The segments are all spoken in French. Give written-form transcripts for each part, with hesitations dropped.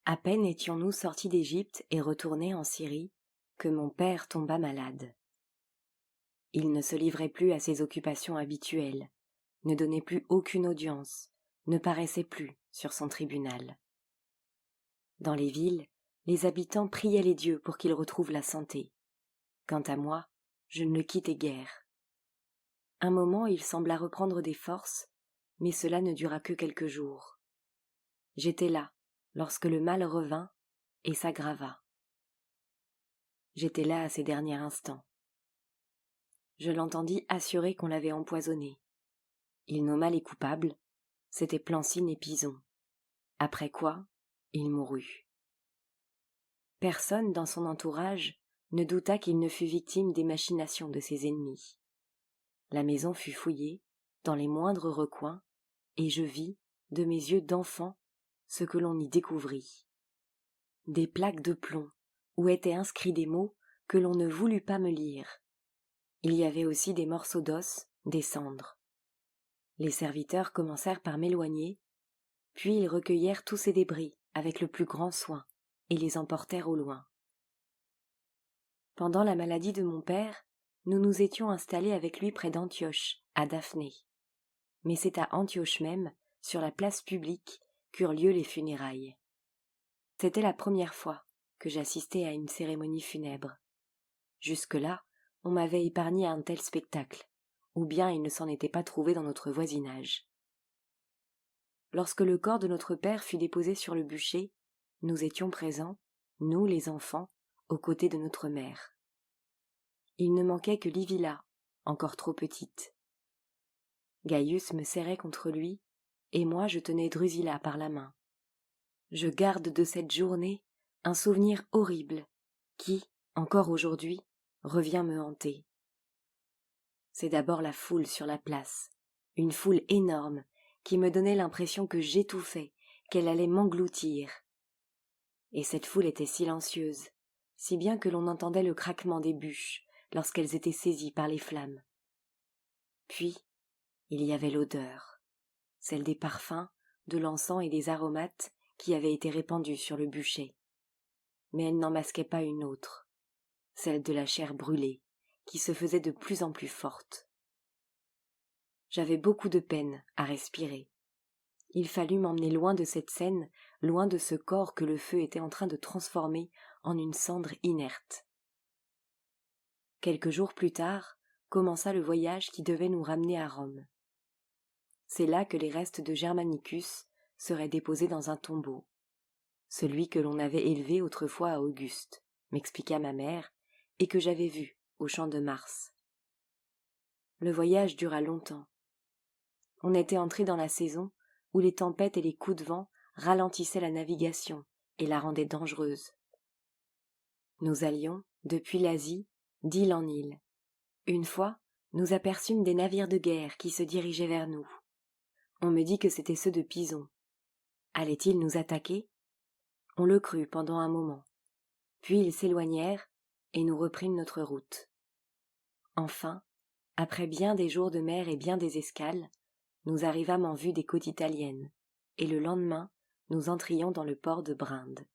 À peine étions-nous sortis d'Égypte et retournés en Syrie que mon père tomba malade. Il ne se livrait plus à ses occupations habituelles, ne donnait plus aucune audience, ne paraissait plus sur son tribunal. Dans les villes, les habitants priaient les dieux pour qu'il retrouve la santé. Quant à moi, je ne le quittais guère. Un moment, il sembla reprendre des forces, mais cela ne dura que quelques jours. J'étais là, lorsque le mal revint et s'aggrava. J'étais là à ses derniers instants. Je l'entendis assurer qu'on l'avait empoisonné. Il nomma les coupables, c'étaient Plancine et Pison. Après quoi, il mourut. Personne dans son entourage ne douta qu'il ne fût victime des machinations de ses ennemis. La maison fut fouillée, dans les moindres recoins, et je vis, de mes yeux d'enfant, ce que l'on y découvrit. Des plaques de plomb, où étaient inscrits des mots que l'on ne voulut pas me lire. Il y avait aussi des morceaux d'os, des cendres. Les serviteurs commencèrent par m'éloigner, puis ils recueillèrent tous ces débris avec le plus grand soin et les emportèrent au loin. Pendant la maladie de mon père, nous nous étions installés avec lui près d'Antioche, à Daphné. Mais c'est à Antioche même, sur la place publique, qu'eurent lieu les funérailles. C'était la première fois que j'assistais à une cérémonie funèbre. Jusque-là, on m'avait épargné un tel spectacle, ou bien il ne s'en était pas trouvé dans notre voisinage. Lorsque le corps de notre père fut déposé sur le bûcher, nous étions présents, nous les enfants, aux côtés de notre mère. Il ne manquait que Livilla, encore trop petite. Gaius me serrait contre lui, et moi je tenais Drusilla par la main. Je garde de cette journée un souvenir horrible qui, encore aujourd'hui, revient me hanter. C'est d'abord la foule sur la place, une foule énorme qui me donnait l'impression que j'étouffais, qu'elle allait m'engloutir. Et cette foule était silencieuse, si bien que l'on entendait le craquement des bûches lorsqu'elles étaient saisies par les flammes. Puis, il y avait l'odeur, celle des parfums, de l'encens et des aromates qui avaient été répandus sur le bûcher. Mais elle n'en masquait pas une autre, celle de la chair brûlée, qui se faisait de plus en plus forte. J'avais beaucoup de peine à respirer. Il fallut m'emmener loin de cette scène, loin de ce corps que le feu était en train de transformer en une cendre inerte. Quelques jours plus tard, commença le voyage qui devait nous ramener à Rome. C'est là que les restes de Germanicus seraient déposés dans un tombeau. Celui que l'on avait élevé autrefois à Auguste, m'expliqua ma mère, et que j'avais vu au champ de Mars. Le voyage dura longtemps. On était entré dans la saison où les tempêtes et les coups de vent ralentissaient la navigation et la rendaient dangereuse. Nous allions, depuis l'Asie, d'île en île. Une fois, nous aperçûmes des navires de guerre qui se dirigeaient vers nous. On me dit que c'étaient ceux de Pison. Allaient-ils nous attaquer ? On le crut pendant un moment. Puis ils s'éloignèrent et nous reprîmes notre route. Enfin, après bien des jours de mer et bien des escales, nous arrivâmes en vue des côtes italiennes, et le lendemain, nous entrions dans le port de Brinde.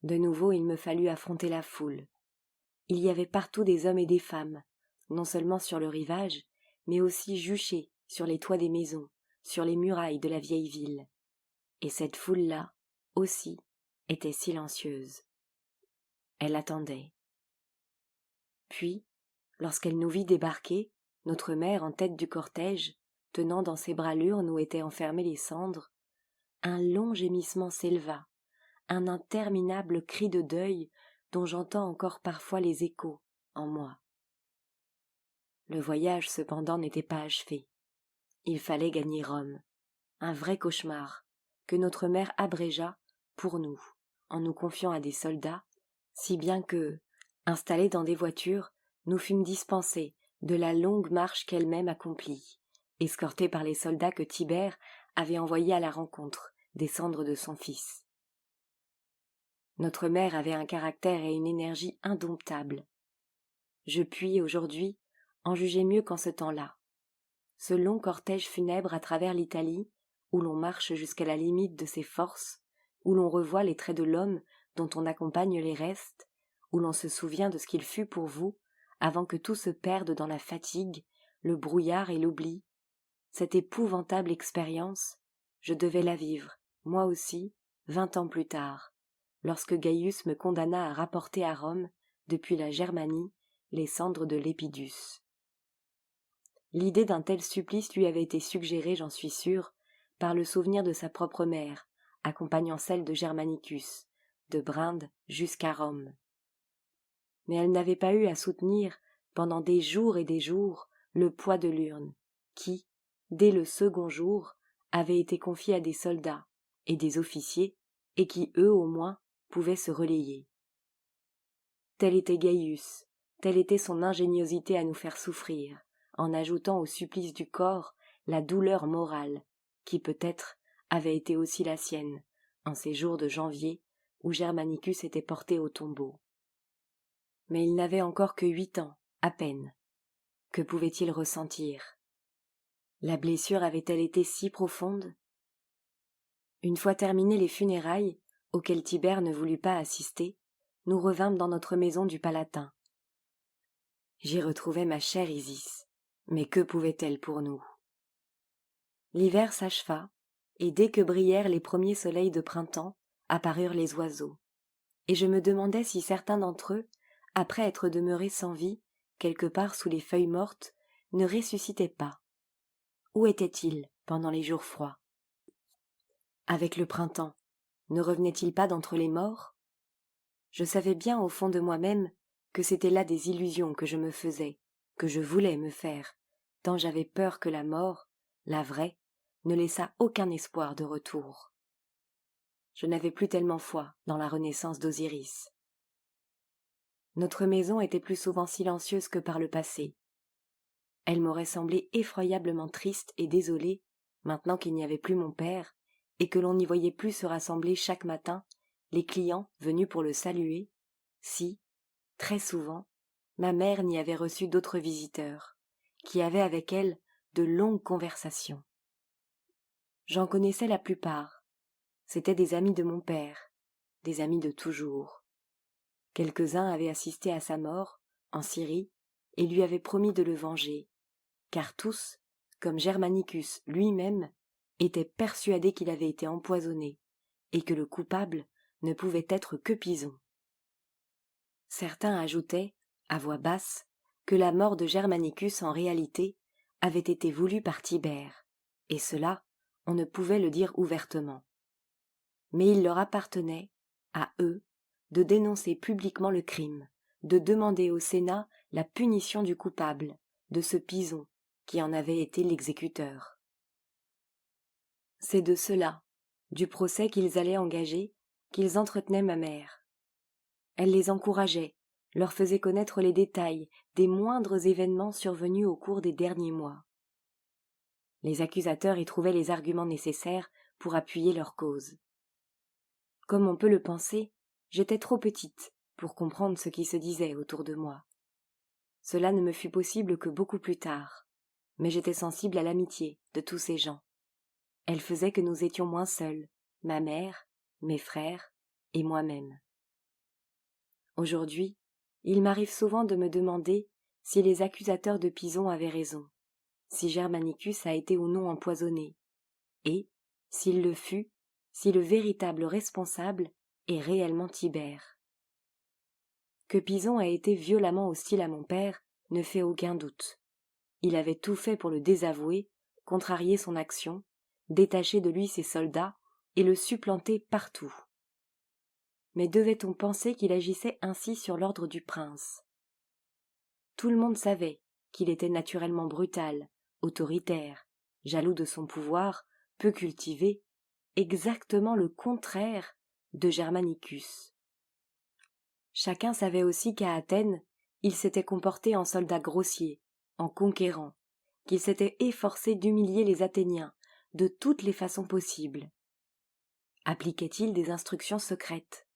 De nouveau, il me fallut affronter la foule. Il y avait partout des hommes et des femmes, non seulement sur le rivage, mais aussi juchés sur les toits des maisons, sur les murailles de la vieille ville. Et cette foule-là, aussi, était silencieuse. Elle attendait. Puis, lorsqu'elle nous vit débarquer, notre mère en tête du cortège, tenant dans ses bras l'urne où étaient enfermées les cendres, un long gémissement s'éleva, un interminable cri de deuil dont j'entends encore parfois les échos en moi. Le voyage cependant n'était pas achevé. Il fallait gagner Rome, un vrai cauchemar que notre mère abrégea pour nous, en nous confiant à des soldats, si bien que, installés dans des voitures, nous fûmes dispensés de la longue marche qu'elle-même accomplit, escortés par les soldats que Tibère avait envoyés à la rencontre des cendres de son fils. Notre mère avait un caractère et une énergie indomptables. Je puis, aujourd'hui, en juger mieux qu'en ce temps-là. Ce long cortège funèbre à travers l'Italie, où l'on marche jusqu'à la limite de ses forces, où l'on revoit les traits de l'homme dont on accompagne les restes, où l'on se souvient de ce qu'il fut pour vous, avant que tout se perde dans la fatigue, le brouillard et l'oubli. Cette épouvantable expérience, je devais la vivre, moi aussi, 20 ans plus tard, lorsque Gaius me condamna à rapporter à Rome, depuis la Germanie, les cendres de Lepidus. L'idée d'un tel supplice lui avait été suggérée, j'en suis sûre, par le souvenir de sa propre mère, accompagnant celle de Germanicus, de Brinde jusqu'à Rome. Mais elle n'avait pas eu à soutenir, pendant des jours et des jours, le poids de l'urne, qui, dès le second jour, avait été confié à des soldats et des officiers, et qui, eux au moins, pouvaient se relayer. Tel était Gaius, telle était son ingéniosité à nous faire souffrir, en ajoutant au supplice du corps la douleur morale, qui peut-être avait été aussi la sienne, en ces jours de janvier où Germanicus était porté au tombeau. Mais il n'avait encore que 8 ans, à peine. Que pouvait-il ressentir? La blessure avait-elle été si profonde? Une fois terminées les funérailles, auxquelles Tibère ne voulut pas assister, nous revînmes dans notre maison du Palatin. J'y retrouvai ma chère Isis, mais que pouvait-elle pour nous? L'hiver s'acheva, et dès que brillèrent les premiers soleils de printemps, apparurent les oiseaux, et je me demandais si certains d'entre eux, après être demeurés sans vie, quelque part sous les feuilles mortes, ne ressuscitaient pas. Où étaient-ils pendant les jours froids? Avec le printemps, ne revenaient-ils pas d'entre les morts? Je savais bien au fond de moi-même que c'étaient là des illusions que je me faisais, que je voulais me faire, tant j'avais peur que la mort, la vraie, ne laissât aucun espoir de retour. Je n'avais plus tellement foi dans la renaissance d'Osiris. Notre maison était plus souvent silencieuse que par le passé. Elle m'aurait semblé effroyablement triste et désolée, maintenant qu'il n'y avait plus mon père, et que l'on n'y voyait plus se rassembler chaque matin les clients venus pour le saluer, si, très souvent, ma mère n'y avait reçu d'autres visiteurs, qui avaient avec elle de longues conversations. J'en connaissais la plupart. C'étaient des amis de mon père, des amis de toujours. Quelques-uns avaient assisté à sa mort, en Syrie, et lui avaient promis de le venger, car tous, comme Germanicus lui-même, étaient persuadés qu'il avait été empoisonné, et que le coupable ne pouvait être que Pison. Certains ajoutaient, à voix basse, que la mort de Germanicus en réalité avait été voulue par Tibère, et cela, on ne pouvait le dire ouvertement. Mais il leur appartenait, à eux, de dénoncer publiquement le crime, de demander au Sénat la punition du coupable, de ce Pison, qui en avait été l'exécuteur. C'est de cela, du procès qu'ils allaient engager, qu'ils entretenaient ma mère. Elle les encourageait, leur faisait connaître les détails des moindres événements survenus au cours des derniers mois. Les accusateurs y trouvaient les arguments nécessaires pour appuyer leur cause. Comme on peut le penser, j'étais trop petite pour comprendre ce qui se disait autour de moi. Cela ne me fut possible que beaucoup plus tard, mais j'étais sensible à l'amitié de tous ces gens. Elle faisait que nous étions moins seuls, ma mère, mes frères et moi-même. Aujourd'hui, il m'arrive souvent de me demander si les accusateurs de Pison avaient raison, si Germanicus a été ou non empoisonné, et, s'il le fut, si le véritable responsable est réellement Tibère. Que Pison a été violemment hostile à mon père ne fait aucun doute. Il avait tout fait pour le désavouer, contrarier son action, détacher de lui ses soldats et le supplanter partout. Mais devait-on penser qu'il agissait ainsi sur l'ordre du prince? Tout le monde savait qu'il était naturellement brutal, autoritaire, jaloux de son pouvoir, peu cultivé, exactement le contraire de Germanicus. Chacun savait aussi qu'à Athènes, il s'était comporté en soldat grossier, en conquérant, qu'il s'était efforcé d'humilier les Athéniens de toutes les façons possibles. Appliquait-il des instructions secrètes?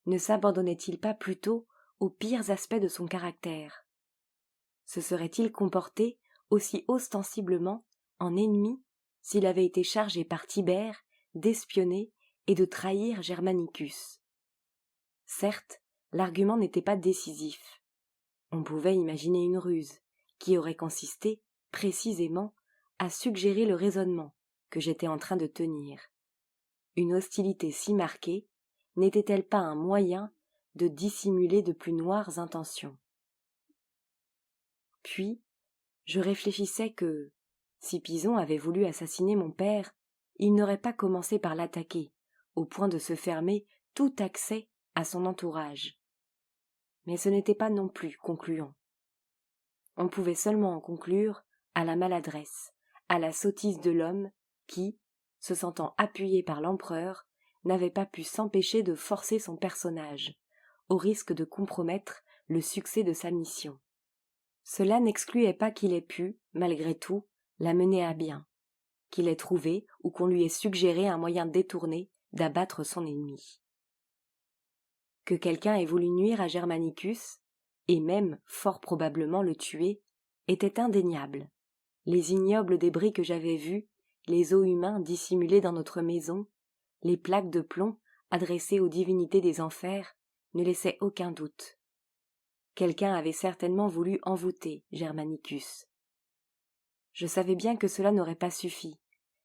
Ne s'abandonnait-il pas plutôt aux pires aspects de son caractère? Se serait-il comporté aussi ostensiblement en ennemi s'il avait été chargé par Tibère d'espionner et de trahir Germanicus. Certes, l'argument n'était pas décisif. On pouvait imaginer une ruse, qui aurait consisté, précisément, à suggérer le raisonnement que j'étais en train de tenir. Une hostilité si marquée n'était-elle pas un moyen de dissimuler de plus noires intentions? Puis, je réfléchissais que, si Pison avait voulu assassiner mon père, il n'aurait pas commencé par l'attaquer, au point de se fermer tout accès à son entourage. Mais ce n'était pas non plus concluant. On pouvait seulement en conclure à la maladresse, à la sottise de l'homme qui, se sentant appuyé par l'empereur, n'avait pas pu s'empêcher de forcer son personnage, au risque de compromettre le succès de sa mission. Cela n'excluait pas qu'il ait pu, malgré tout, la mener à bien, qu'il ait trouvé ou qu'on lui ait suggéré un moyen détourné d'abattre son ennemi. Que quelqu'un ait voulu nuire à Germanicus, et même, fort probablement, le tuer, était indéniable. Les ignobles débris que j'avais vus, les os humains dissimulés dans notre maison, les plaques de plomb adressées aux divinités des enfers, ne laissaient aucun doute. Quelqu'un avait certainement voulu envoûter Germanicus. Je savais bien que cela n'aurait pas suffi,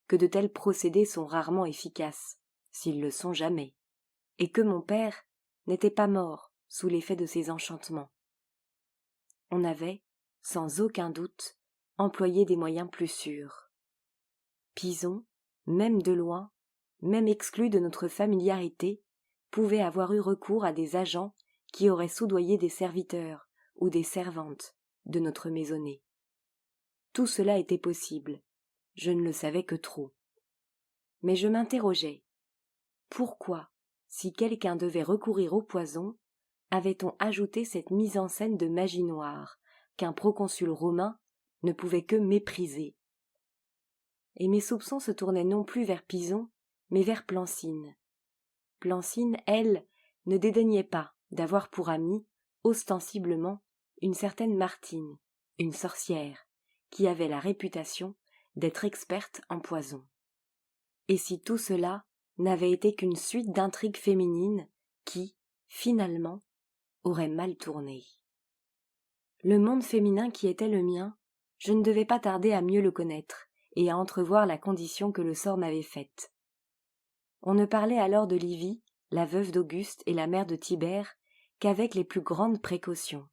que de tels procédés sont rarement efficaces, s'ils le sont jamais, et que mon père n'était pas mort sous l'effet de ces enchantements. On avait, sans aucun doute, employé des moyens plus sûrs. Pison, même de loin, même exclu de notre familiarité, pouvait avoir eu recours à des agents qui auraient soudoyé des serviteurs ou des servantes de notre maisonnée. Tout cela était possible, je ne le savais que trop. Mais je m'interrogeais. Pourquoi, si quelqu'un devait recourir au poison, avait-on ajouté cette mise en scène de magie noire qu'un proconsul romain ne pouvait que mépriser? Et mes soupçons se tournaient non plus vers Pison, mais vers Plancine. Plancine, elle, ne dédaignait pas d'avoir pour amie, ostensiblement, une certaine Martine, une sorcière, qui avait la réputation d'être experte en poison. Et si tout cela n'avait été qu'une suite d'intrigues féminines qui, finalement, auraient mal tourné. Le monde féminin qui était le mien, je ne devais pas tarder à mieux le connaître et à entrevoir la condition que le sort m'avait faite. On ne parlait alors de Livie, la veuve d'Auguste et la mère de Tibère, qu'avec les plus grandes précautions.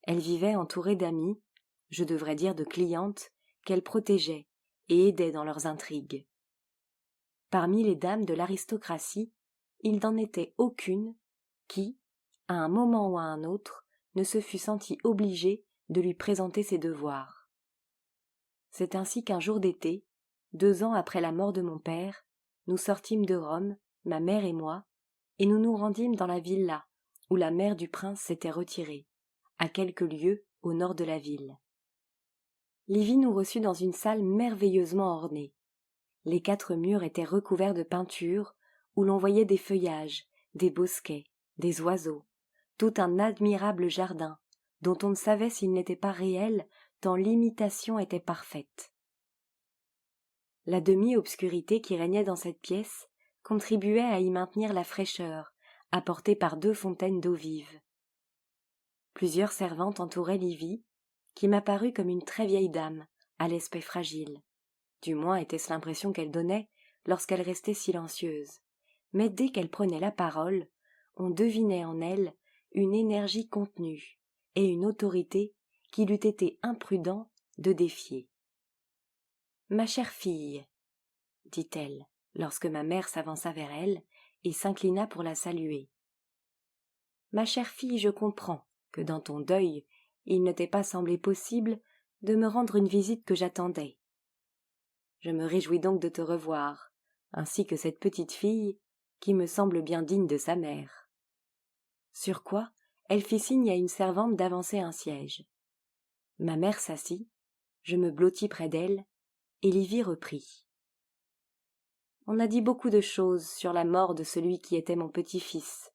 Elle vivait entourée d'amis, je devrais dire de clientes, qu'elle protégeait et aidait dans leurs intrigues. Parmi les dames de l'aristocratie, il n'en était aucune qui, à un moment ou à un autre, ne se fût sentie obligée de lui présenter ses devoirs. C'est ainsi qu'un jour d'été, 2 ans après la mort de mon père, nous sortîmes de Rome, ma mère et moi, et nous nous rendîmes dans la villa où la mère du prince s'était retirée, à quelques lieues au nord de la ville. Livie nous reçut dans une salle merveilleusement ornée. Les 4 murs étaient recouverts de peintures où l'on voyait des feuillages, des bosquets, des oiseaux, tout un admirable jardin dont on ne savait s'il n'était pas réel tant l'imitation était parfaite. La demi-obscurité qui régnait dans cette pièce contribuait à y maintenir la fraîcheur apportée par 2 fontaines d'eau vive. Plusieurs servantes entouraient Livie, qui m'apparut comme une très vieille dame, à l'aspect fragile. Du moins était-ce l'impression qu'elle donnait lorsqu'elle restait silencieuse. Mais dès qu'elle prenait la parole, on devinait en elle une énergie contenue et une autorité qu'il eût été imprudent de défier. « Ma chère fille, dit-elle, lorsque ma mère s'avança vers elle et s'inclina pour la saluer. Ma chère fille, je comprends que dans ton deuil, il ne t'ait pas semblé possible de me rendre une visite que j'attendais. Je me réjouis donc de te revoir, ainsi que cette petite fille qui me semble bien digne de sa mère. » Sur quoi, elle fit signe à une servante d'avancer un siège. Ma mère s'assit, je me blottis près d'elle, et Livie reprit. On a dit beaucoup de choses sur la mort de celui qui était mon petit-fils.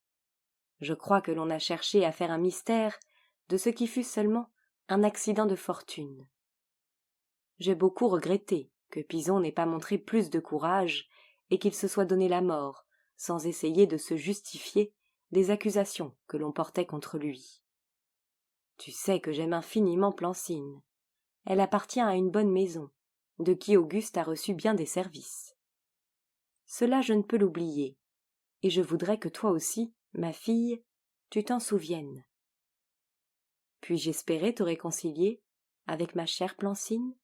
Je crois que l'on a cherché à faire un mystère de ce qui fut seulement un accident de fortune. J'ai beaucoup regretté que Pison n'ait pas montré plus de courage et qu'il se soit donné la mort, sans essayer de se justifier des accusations que l'on portait contre lui. Tu sais que j'aime infiniment Plancine. Elle appartient à une bonne maison, de qui Auguste a reçu bien des services. Cela je ne peux l'oublier, et je voudrais que toi aussi, ma fille, tu t'en souviennes. Puis-je espérer te réconcilier avec ma chère Plancine ?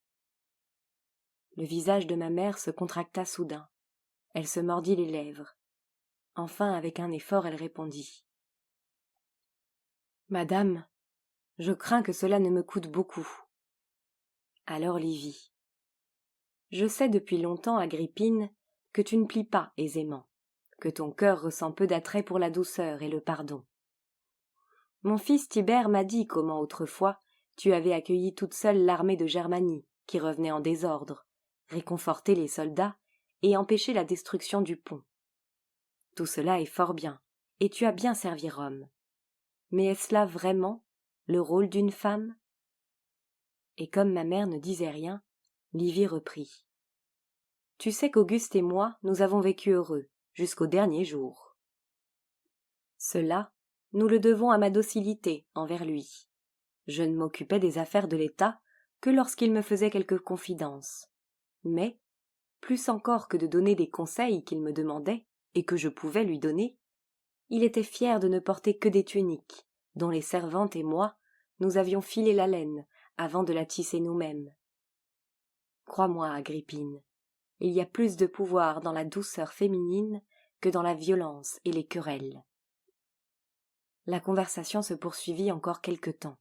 Le visage de ma mère se contracta soudain. Elle se mordit les lèvres. Enfin, avec un effort, elle répondit. « Madame, je crains que cela ne me coûte beaucoup. » Alors Livie. « Je sais depuis longtemps, Agrippine, que tu ne plies pas aisément, que ton cœur ressent peu d'attrait pour la douceur et le pardon. Mon fils Tibère m'a dit comment autrefois tu avais accueilli toute seule l'armée de Germanie, qui revenait en désordre, réconforté les soldats et empêché la destruction du pont. Tout cela est fort bien, et tu as bien servi Rome. Mais est-ce là vraiment le rôle d'une femme ? » Et comme ma mère ne disait rien, Livie reprit. « Tu sais qu'Auguste et moi, nous avons vécu heureux, jusqu'au dernier jour. Cela, nous le devons à ma docilité envers lui. Je ne m'occupais des affaires de l'État que lorsqu'il me faisait quelques confidences. Mais, plus encore que de donner des conseils qu'il me demandait et que je pouvais lui donner, il était fier de ne porter que des tuniques, dont les servantes et moi, nous avions filé la laine avant de la tisser nous-mêmes. Crois-moi, Agrippine, il y a plus de pouvoir dans la douceur féminine que dans la violence et les querelles. » La conversation se poursuivit encore quelque temps.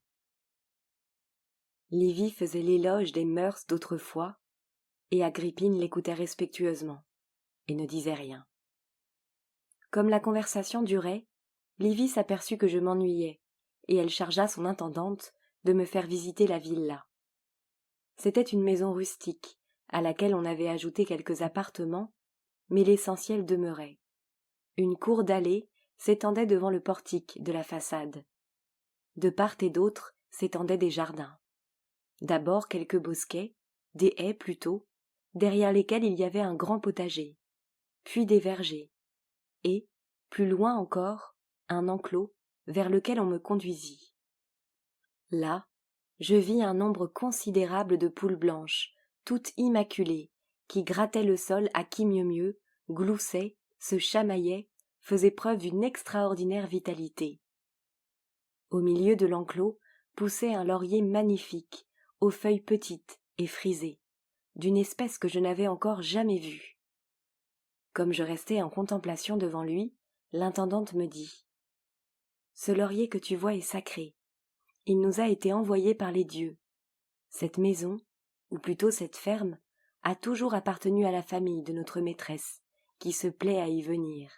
Livie faisait l'éloge des mœurs d'autrefois, et Agrippine l'écoutait respectueusement, et ne disait rien. Comme la conversation durait, Livie s'aperçut que je m'ennuyais, et elle chargea son intendante de me faire visiter la villa. C'était une maison rustique, à laquelle on avait ajouté quelques appartements, mais l'essentiel demeurait. Une cour dallée s'étendait devant le portique de la façade. De part et d'autre s'étendaient des jardins. D'abord quelques bosquets, des haies plutôt, derrière lesquels il y avait un grand potager, puis des vergers, et, plus loin encore, un enclos vers lequel on me conduisit. Là, je vis un nombre considérable de poules blanches, toutes immaculées, qui grattaient le sol à qui mieux, gloussaient, se chamaillaient, faisaient preuve d'une extraordinaire vitalité. Au milieu de l'enclos poussait un laurier magnifique, aux feuilles petites et frisées, d'une espèce que je n'avais encore jamais vue. Comme je restais en contemplation devant lui, l'intendante me dit « Ce laurier que tu vois est sacré. Il nous a été envoyé par les dieux. Cette maison, ou plutôt cette ferme, a toujours appartenu à la famille de notre maîtresse, qui se plaît à y venir. »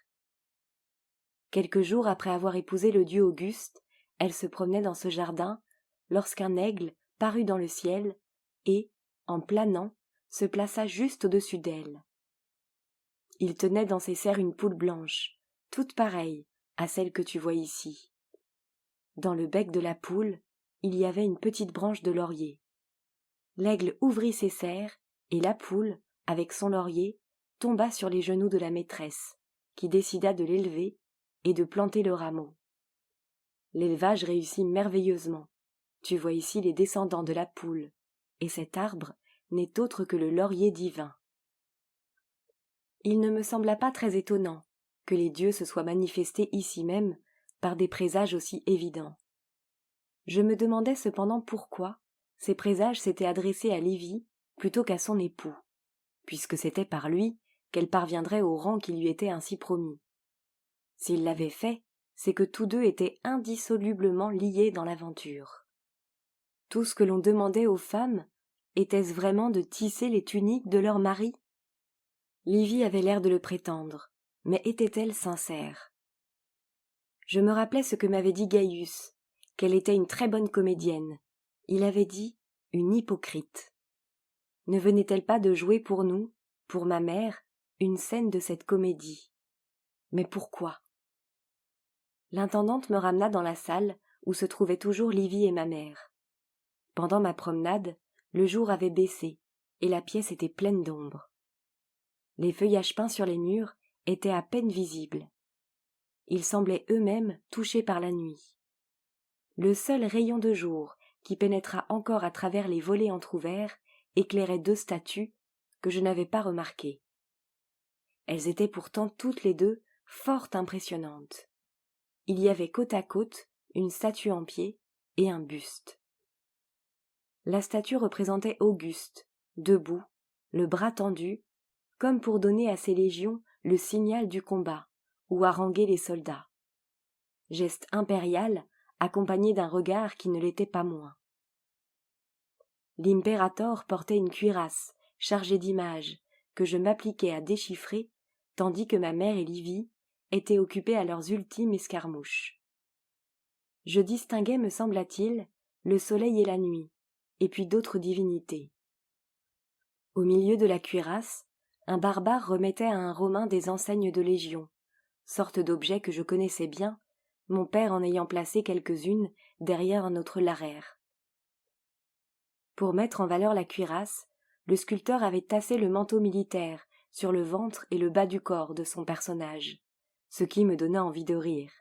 Quelques jours après avoir épousé le dieu Auguste, elle se promenait dans ce jardin, lorsqu'un aigle parut dans le ciel et, en planant, se plaça juste au-dessus d'elle. Il tenait dans ses serres une poule blanche, toute pareille à celle que tu vois ici. Dans le bec de la poule, il y avait une petite branche de laurier. L'aigle ouvrit ses serres, et la poule, avec son laurier, tomba sur les genoux de la maîtresse, qui décida de l'élever et de planter le rameau. L'élevage réussit merveilleusement. Tu vois ici les descendants de la poule, et cet arbre n'est autre que le laurier divin. Il ne me sembla pas très étonnant que les dieux se soient manifestés ici même par des présages aussi évidents. Je me demandais cependant pourquoi ces présages s'étaient adressés à Livie plutôt qu'à son époux, puisque c'était par lui qu'elle parviendrait au rang qui lui était ainsi promis. S'il l'avait fait, c'est que tous deux étaient indissolublement liés dans l'aventure. Tout ce que l'on demandait aux femmes, était-ce vraiment de tisser les tuniques de leurs maris ? Livie avait l'air de le prétendre, mais était-elle sincère ? Je me rappelais ce que m'avait dit Gaius, qu'elle était une très bonne comédienne. Il avait dit une hypocrite. Ne venait-elle pas de jouer pour nous, pour ma mère, une scène de cette comédie ? Mais pourquoi ? L'intendante me ramena dans la salle où se trouvaient toujours Livie et ma mère. Pendant ma promenade, le jour avait baissé et la pièce était pleine d'ombre. Les feuillages peints sur les murs étaient à peine visibles. Ils semblaient eux-mêmes touchés par la nuit. Le seul rayon de jour qui pénétra encore à travers les volets entr'ouverts éclairait 2 statues que je n'avais pas remarquées. Elles étaient pourtant toutes les 2 fort impressionnantes. Il y avait côte à côte une statue en pied et un buste. La statue représentait Auguste, debout, le bras tendu, comme pour donner à ses légions le signal du combat, ou haranguer les soldats. Geste impérial, accompagné d'un regard qui ne l'était pas moins. L'impérator portait une cuirasse chargée d'images que je m'appliquais à déchiffrer, tandis que ma mère et Livie étaient occupées à leurs ultimes escarmouches. Je distinguais, me sembla-t-il, le soleil et la nuit, et puis d'autres divinités. Au milieu de la cuirasse, un barbare remettait à un Romain des enseignes de légion, sorte d'objet que je connaissais bien, mon père en ayant placé quelques-unes derrière notre larrère. Pour mettre en valeur la cuirasse, le sculpteur avait tassé le manteau militaire sur le ventre et le bas du corps de son personnage, ce qui me donna envie de rire.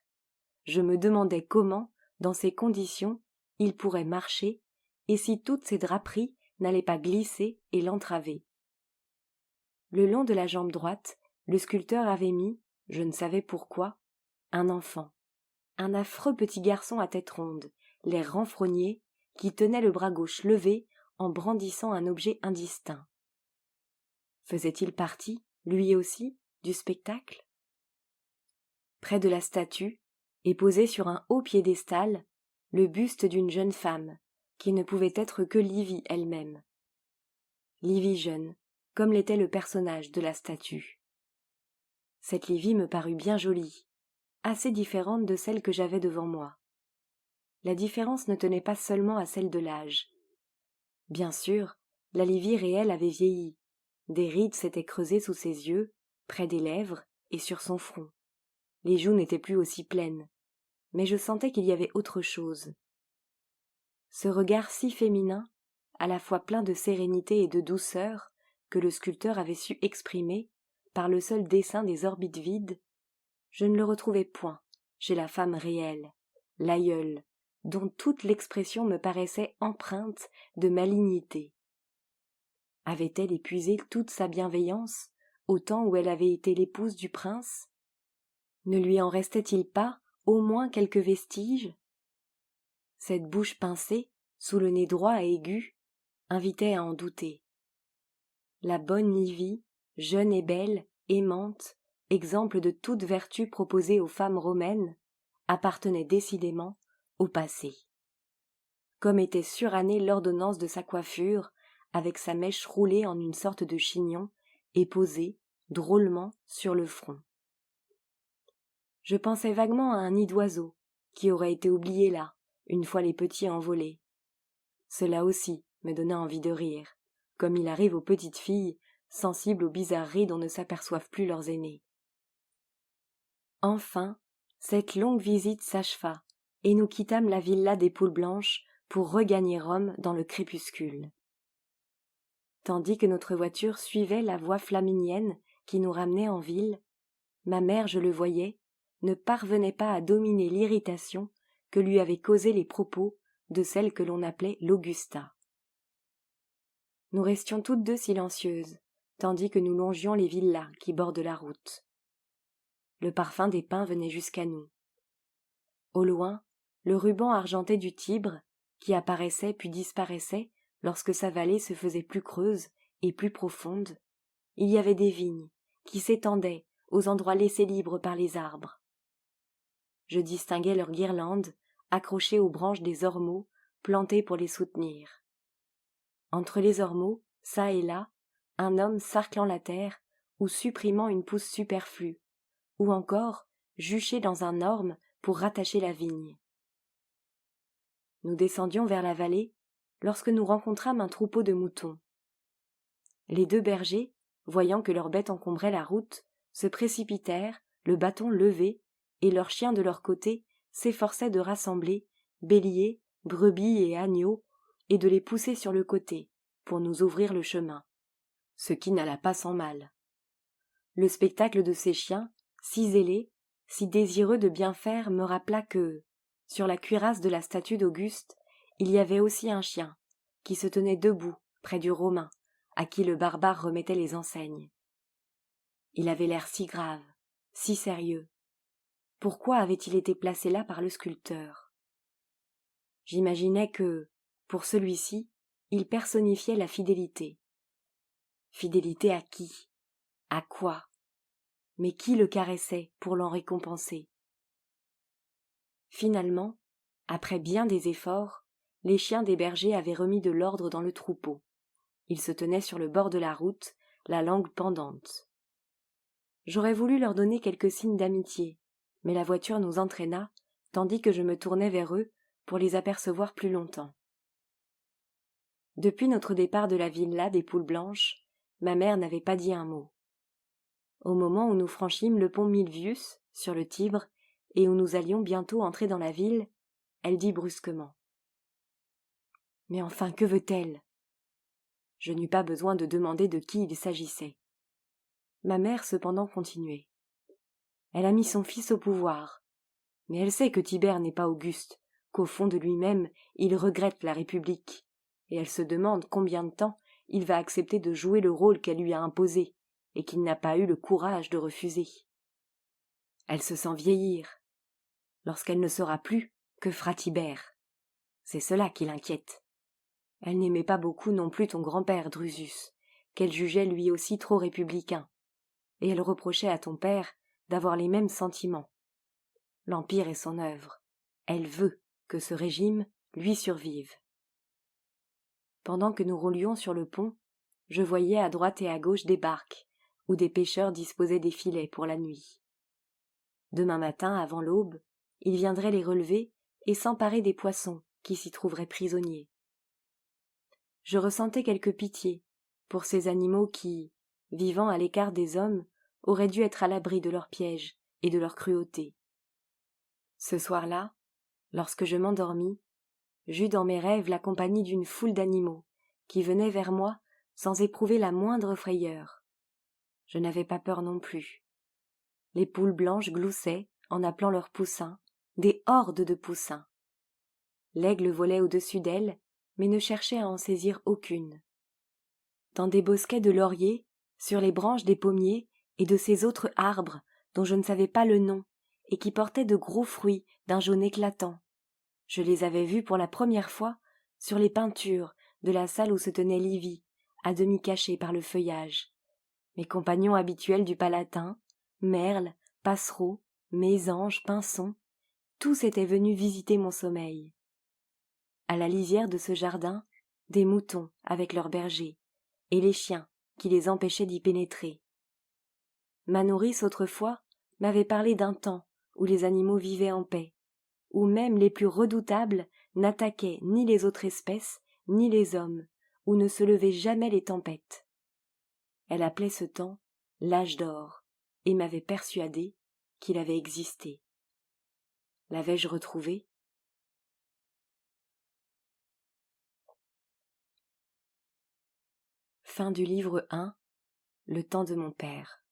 Je me demandais comment, dans ces conditions, il pourrait marcher, et si toutes ces draperies n'allaient pas glisser et l'entraver. Le long de la jambe droite, le sculpteur avait mis, je ne savais pourquoi, un enfant, un affreux petit garçon à tête ronde, l'air renfrogné, qui tenait le bras gauche levé en brandissant un objet indistinct. Faisait-il partie, lui aussi, du spectacle ? Près de la statue, et posé sur un haut piédestal, le buste d'une jeune femme, qui ne pouvait être que Livie elle-même. Livie jeune, comme l'était le personnage de la statue. Cette Livie me parut bien jolie, assez différente de celle que j'avais devant moi. La différence ne tenait pas seulement à celle de l'âge. Bien sûr, la Livie réelle avait vieilli. Des rides s'étaient creusées sous ses yeux, près des lèvres et sur son front. Les joues n'étaient plus aussi pleines, mais je sentais qu'il y avait autre chose. Ce regard si féminin, à la fois plein de sérénité et de douceur, que le sculpteur avait su exprimer, par le seul dessin des orbites vides, je ne le retrouvais point chez la femme réelle, l'aïeule, dont toute l'expression me paraissait empreinte de malignité. Avait-elle épuisé toute sa bienveillance au temps où elle avait été l'épouse du prince ? Ne lui en restait-il pas au moins quelques vestiges ? Cette bouche pincée, sous le nez droit et aigu, invitait à en douter. La bonne Livie, jeune et belle, aimante, exemple de toute vertu proposée aux femmes romaines, appartenait décidément au passé. Comme était surannée l'ordonnance de sa coiffure, avec sa mèche roulée en une sorte de chignon et posée, drôlement, sur le front. Je pensais vaguement à un nid d'oiseaux, qui aurait été oublié là, une fois les petits envolés. Cela aussi me donna envie de rire, comme il arrive aux petites filles, sensibles aux bizarreries dont ne s'aperçoivent plus leurs aînés. Enfin, cette longue visite s'acheva, et nous quittâmes la villa des Poules Blanches pour regagner Rome dans le crépuscule. Tandis que notre voiture suivait la voie flaminienne qui nous ramenait en ville, ma mère, je le voyais, ne parvenait pas à dominer l'irritation que lui avaient causé les propos de celle que l'on appelait l'Augusta. Nous restions toutes 2 silencieuses, tandis que nous longions les villas qui bordent la route. Le parfum des pins venait jusqu'à nous. Au loin, le ruban argenté du Tibre, qui apparaissait puis disparaissait lorsque sa vallée se faisait plus creuse et plus profonde, il y avait des vignes qui s'étendaient aux endroits laissés libres par les arbres. Je distinguais leurs guirlandes accrochées aux branches des ormeaux plantés pour les soutenir. Entre les ormeaux, çà et là, un homme sarclant la terre ou supprimant une pousse superflue, ou encore juché dans un orme pour rattacher la vigne. Nous descendions vers la vallée lorsque nous rencontrâmes un troupeau de moutons. Les 2 bergers, voyant que leurs bêtes encombraient la route, se précipitèrent, le bâton levé, et leurs chiens de leur côté s'efforçaient de rassembler béliers, brebis et agneaux, et de les pousser sur le côté, pour nous ouvrir le chemin, ce qui n'alla pas sans mal. Le spectacle de ces chiens, si zélés, si désireux de bien faire, me rappela que, sur la cuirasse de la statue d'Auguste, il y avait aussi un chien, qui se tenait debout près du Romain, à qui le barbare remettait les enseignes. Il avait l'air si grave, si sérieux. Pourquoi avait-il été placé là par le sculpteur? J'imaginais que, pour celui-ci, il personnifiait la fidélité. Fidélité à qui? À quoi? Mais qui le caressait pour l'en récompenser? Finalement, après bien des efforts, les chiens des bergers avaient remis de l'ordre dans le troupeau. Ils se tenaient sur le bord de la route, la langue pendante. J'aurais voulu leur donner quelques signes d'amitié, mais la voiture nous entraîna, tandis que je me tournais vers eux pour les apercevoir plus longtemps. Depuis notre départ de la villa des Poules Blanches, ma mère n'avait pas dit un mot. Au moment où nous franchîmes le pont Milvius, sur le Tibre, et où nous allions bientôt entrer dans la ville, elle dit brusquement. « Mais enfin, que veut-elle » Je n'eus pas besoin de demander de qui il s'agissait. Ma mère cependant continuait. Elle a mis son fils au pouvoir, mais elle sait que Tibère n'est pas Auguste, qu'au fond de lui-même il regrette la République, et elle se demande combien de temps il va accepter de jouer le rôle qu'elle lui a imposé, et qu'il n'a pas eu le courage de refuser. Elle se sent vieillir. Lorsqu'elle ne sera plus, que fera Tibère? C'est cela qui l'inquiète. Elle n'aimait pas beaucoup non plus ton grand-père Drusus, qu'elle jugeait lui aussi trop républicain, et elle reprochait à ton père d'avoir les mêmes sentiments. L'Empire est son œuvre. Elle veut que ce régime lui survive. Pendant que nous roulions sur le pont, je voyais à droite et à gauche des barques, où des pêcheurs disposaient des filets pour la nuit. Demain matin, avant l'aube, ils viendraient les relever et s'emparer des poissons qui s'y trouveraient prisonniers. Je ressentais quelque pitié pour ces animaux qui, vivant à l'écart des hommes, auraient dû être à l'abri de leurs pièges et de leur cruauté. Ce soir-là, lorsque je m'endormis, j'eus dans mes rêves la compagnie d'une foule d'animaux qui venaient vers moi sans éprouver la moindre frayeur. Je n'avais pas peur non plus. Les poules blanches gloussaient en appelant leurs poussins, des hordes de poussins. L'aigle volait au-dessus d'elles, mais ne cherchait à en saisir aucune. Dans des bosquets de lauriers, sur les branches des pommiers et de ces autres arbres dont je ne savais pas le nom et qui portaient de gros fruits d'un jaune éclatant, je les avais vus pour la première fois sur les peintures de la salle où se tenait Livy, à demi cachée par le feuillage. Mes compagnons habituels du Palatin, merles, passereaux, mésanges, pinsons, tous étaient venus visiter mon sommeil. À la lisière de ce jardin, des moutons avec leurs bergers, et les chiens qui les empêchaient d'y pénétrer. Ma nourrice autrefois m'avait parlé d'un temps où les animaux vivaient en paix, où même les plus redoutables n'attaquaient ni les autres espèces, ni les hommes, où ne se levaient jamais les tempêtes. Elle appelait ce temps l'âge d'or, et m'avait persuadé qu'il avait existé. L'avais-je retrouvé? Fin du livre 1, Le temps de mon père.